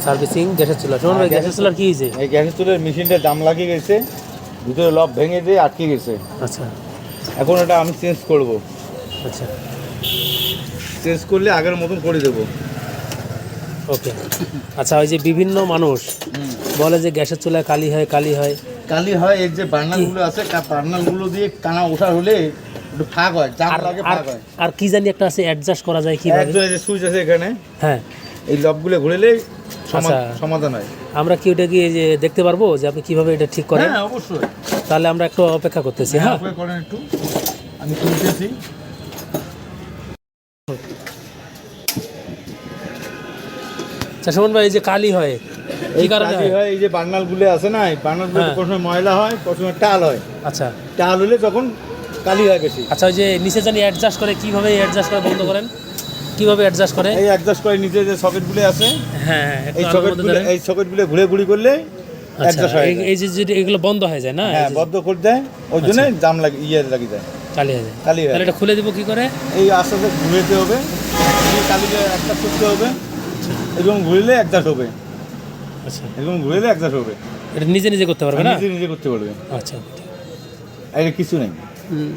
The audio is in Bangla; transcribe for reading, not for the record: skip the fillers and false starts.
সার্ভিসিং গ্যাসের চুলা। শোন ভাই, গ্যাসের চুলার কি হয়েছে? এই গ্যাসের চুলার মেশিনটা জাম লাগিয়ে গেছে, ভিতরে লক ভেঙে দিয়ে আটকে গেছে। আচ্ছা এখন এটা আমি চেঞ্জ করব। আচ্ছা চেঞ্জ করলে আগের মতন করে দেবো। ওকে। আচ্ছা, ওই যে বিভিন্ন মানুষ বলে যে গ্যাসের চুলায় কালি হয় কালি হয়। কালি হয়, এর যে বার্নারগুলো আছে, বার্নারগুলো দিয়ে টানা ওঠা হলে একটু ফাঁক হয়, জাম লাগে, ফাঁক হয়। আর কি জানি একটা আছে, অ্যাডজাস্ট করা যায় কিভাবে? একজন যে সুইচ আছে এখানে, হ্যাঁ, এই লকগুলো ঘুরেলেই আচ্ছা। সমাধান হয়। আমরা কি ওটা কি এই যে দেখতে পারবো যে আপনি কিভাবে এটা ঠিক করেন? হ্যাঁ অবশ্যই। তাহলে আমরা একটু অপেক্ষা করতেছি। হ্যাঁ, অপেক্ষা করেন একটু, আমি খুলতেছি। আচ্ছা সুমন ভাই, এই যে কালি হয় এই কারণে কালি হয়, এই যে বার্নারগুলো আছে না, এই বার্নারগুলো হ্যাঁ। প্রথমে ময়লা হয়, প্রথমে টাল হয়। আচ্ছা টাল হলে তখন কালি হয় বেশি। আচ্ছা, ওই যে নিচে জানি অ্যাডজাস্ট করে, কিভাবে অ্যাডজাস্ট করে বন্ধ করেন? কিভাবে অ্যাডজাস্ট করে? এই অ্যাডজাস্ট করে নিচে যে সকেটগুলো আছে, হ্যাঁ হ্যাঁ, একটু এই আলোর মধ্যে সকেটগুলো ধরেন। এই সকেটগুলো ঘুরে ঘুরি করলে আচ্ছা, অ্যাডজাস্ট হয়। এই যে যদি এগুলো বন্ধ হয়ে যায় না, হ্যাঁ, বদ্ধ করে দেয়, ওই জন্য জাম লাগিয়ে দেয়, কালি হয়ে যায়। কালি হয়। তাহলে এটা খুলে দিব কি করে? এই আস্তে আস্তে ঘুরেতে হবে, এই কালিকে একটা করতে হবে, এরকম ঘুরলে অ্যাডজাস্ট হবে, আচ্ছা, এরকম ঘুরলে অ্যাডজাস্ট হবে। এটা নিজে নিজে করতে পারবে না? নিজে নিজে করতে পারবে, আচ্ছা, আর কিছু নেই। হুম।